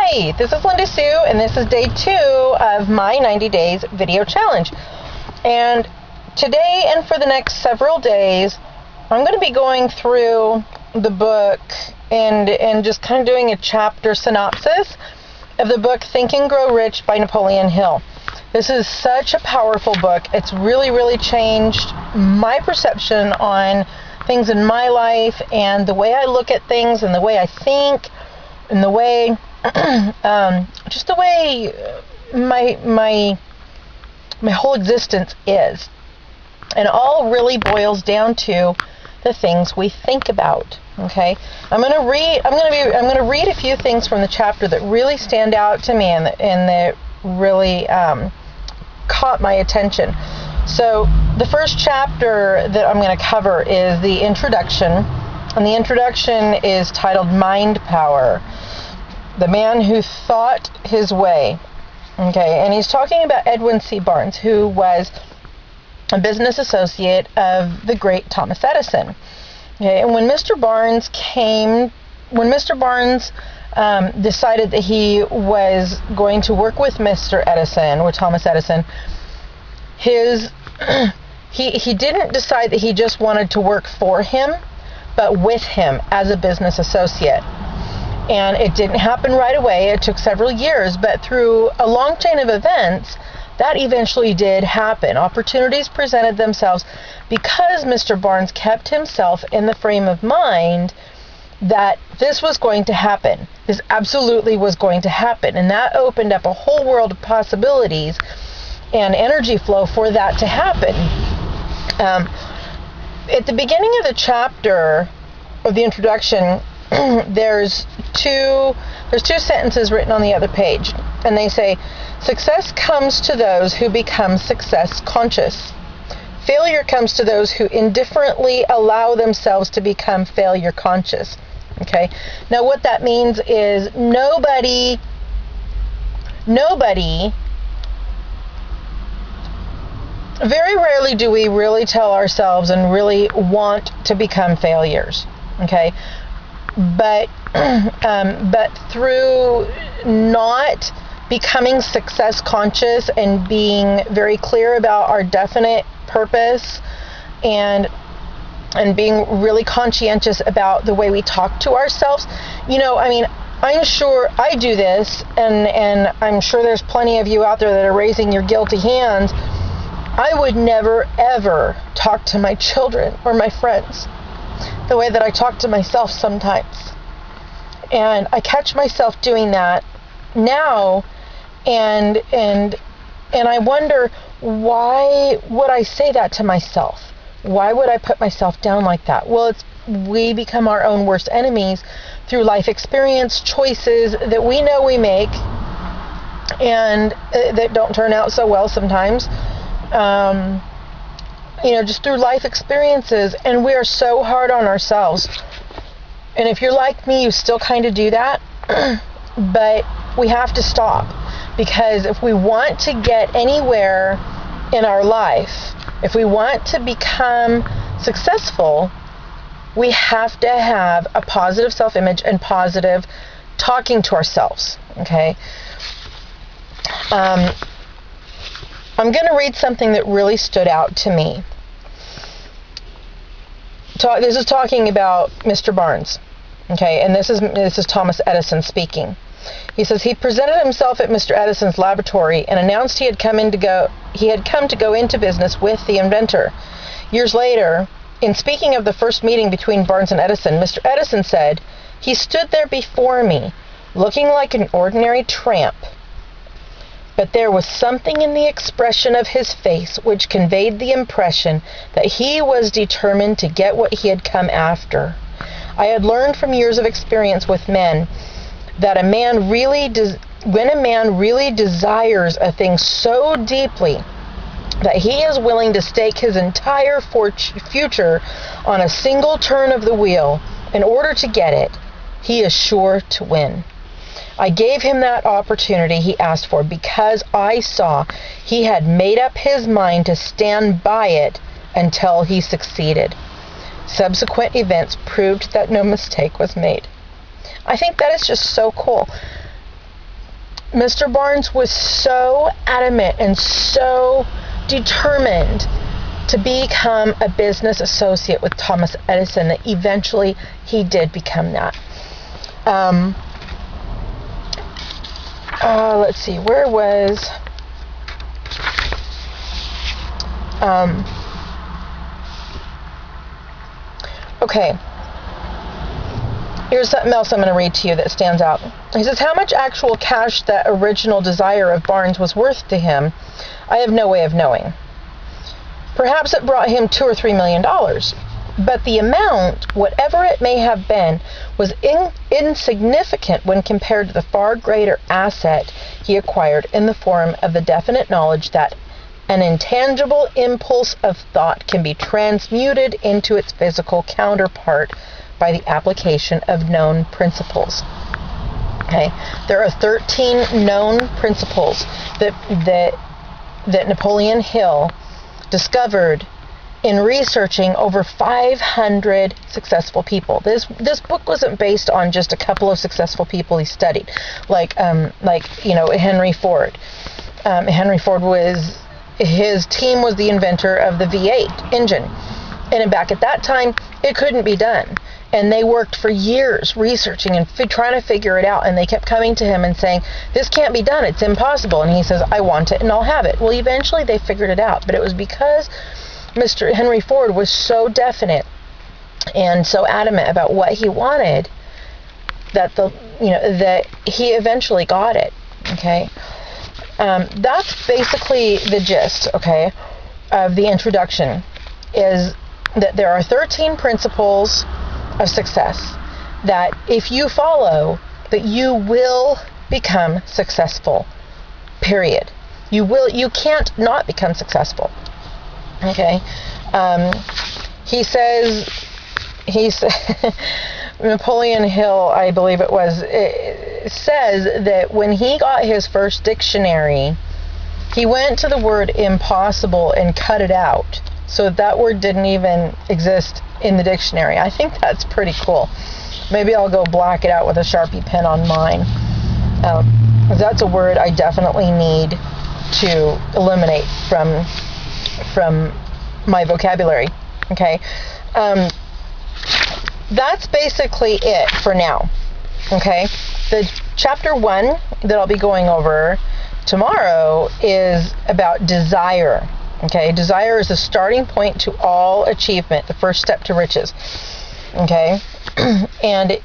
Hi, this is Lyndasue, and this is day 2 of my 90 days video challenge. And today and for the next several days, I'm going to be going through the book and just kind of doing a chapter synopsis of the book Think and Grow Rich by Napoleon Hill. This is such a powerful book. It's really changed my perception on things in my life and the way I look at things and the way I think and the way just the way my whole existence is. And it all really boils down to the things we think about. Okay, I'm going to read a few things from the chapter that really stand out to me and that really caught my attention. So the first chapter that I'm going to cover is the introduction, and the introduction is titled Mind Power, the man who thought his way. Okay, and he's talking about Edwin C. Barnes, who was a business associate of the great Thomas Edison. Okay, and when Mr. Barnes decided that he was going to work with Mr. Edison, or Thomas Edison, he didn't decide that he just wanted to work for him, but with him as a business associate. And it didn't happen right away. It took several years, but through a long chain of events, that eventually did happen. Opportunities presented themselves because Mr. Barnes kept himself in the frame of mind that this was going to happen. This absolutely was going to happen. And that opened up a whole world of possibilities and energy flow for that to happen. At the beginning of the chapter, of the introduction, there's two sentences written on the other page, and they say, "Success comes to those who become success conscious. Failure comes to those who indifferently allow themselves to become failure conscious." Okay? Now what that means is nobody very rarely do we really tell ourselves and really want to become failures. Okay? But through not becoming success conscious and being very clear about our definite purpose and being really conscientious about the way we talk to ourselves, I'm sure I do this, and I'm sure there's plenty of you out there that are raising your guilty hands. I would never ever talk to my children or my friends the way that I talk to myself sometimes. And I catch myself doing that now, and I wonder, why would I say that to myself? Why would I put myself down like that? Well, we become our own worst enemies through life experience, choices that we know we make and that don't turn out so well sometimes. Just through life experiences, and we are so hard on ourselves. And if you're like me, you still kind of do that, but we have to stop, because if we want to get anywhere in our life, if we want to become successful, we have to have a positive self-image and positive talking to ourselves. Okay? I'm going to read something that really stood out to me. This is talking about Mr. Barnes. Okay, and this is Thomas Edison speaking. He says he presented himself at Mr. Edison's laboratory and announced he had come to go into business with the inventor. Years later, in speaking of the first meeting between Barnes and Edison, Mr. Edison said, "He stood there before me, looking like an ordinary tramp. But there was something in the expression of his face which conveyed the impression that he was determined to get what he had come after. I had learned from years of experience with men that when a man really desires a thing so deeply that he is willing to stake his entire future on a single turn of the wheel in order to get it, he is sure to win. I gave him that opportunity he asked for because I saw he had made up his mind to stand by it until he succeeded. Subsequent events proved that no mistake was made." I think that is just so cool. Mr. Barnes was so adamant and so determined to become a business associate with Thomas Edison that eventually he did become that. Let's see, where was... okay. Here's something else I'm going to read to you that stands out. He says, how much actual cash that original desire of Barnes was worth to him, I have no way of knowing. Perhaps it brought him $2 or $3 million. But the amount, whatever it may have been, was insignificant when compared to the far greater asset he acquired in the form of the definite knowledge that an intangible impulse of thought can be transmuted into its physical counterpart by the application of known principles. Okay, there are 13 known principles that Napoleon Hill discovered in researching over 500 successful people. This book wasn't based on just a couple of successful people he studied, like Henry Ford. Henry Ford his team was the inventor of the V8 engine, and back at that time it couldn't be done. And they worked for years researching and trying to figure it out. And they kept coming to him and saying, this can't be done. It's impossible. And he says, I want it and I'll have it. Well, eventually they figured it out. But it was because Mr. Henry Ford was so definite and so adamant about what he wanted that that he eventually got it. Okay. That's basically the gist, okay, of the introduction, is that there are 13 principles of success that if you follow, that you will become successful, period. You can't not become successful. Okay. He says Napoleon Hill, I believe it says that when he got his first dictionary, he went to the word impossible and cut it out so that word didn't even exist in the dictionary. I think that's pretty cool. Maybe I'll go black it out with a Sharpie pen on mine. That's a word I definitely need to eliminate from my vocabulary. Okay. That's basically it for now. Okay. The chapter 1 that I'll be going over tomorrow is about desire. Okay, desire is the starting point to all achievement, the first step to riches. Okay, and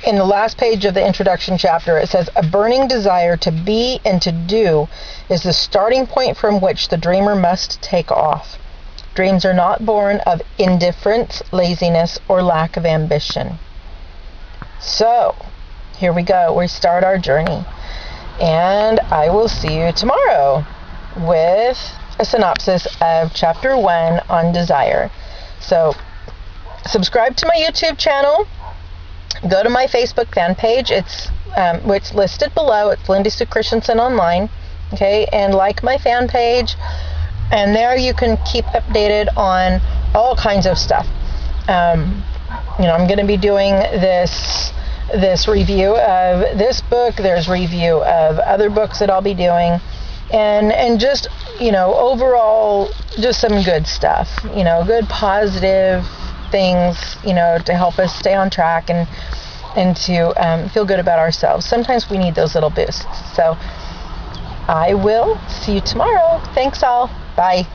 in the last page of the introduction chapter, it says, a burning desire to be and to do is the starting point from which the dreamer must take off. Dreams are not born of indifference, laziness, or lack of ambition. So, here we go. We start our journey. And I will see you tomorrow with a synopsis of chapter 1 on desire. So, subscribe to my YouTube channel. Go to my Facebook fan page. It's listed below. It's Lyndasue Christensen Online. Okay, and like my fan page. And there you can keep updated on all kinds of stuff. I'm going to be doing this review of this book. There's review of other books that I'll be doing. And just, overall, just some good stuff, good positive things, to help us stay on track and to feel good about ourselves. Sometimes we need those little boosts. So I will see you tomorrow. Thanks all. Bye.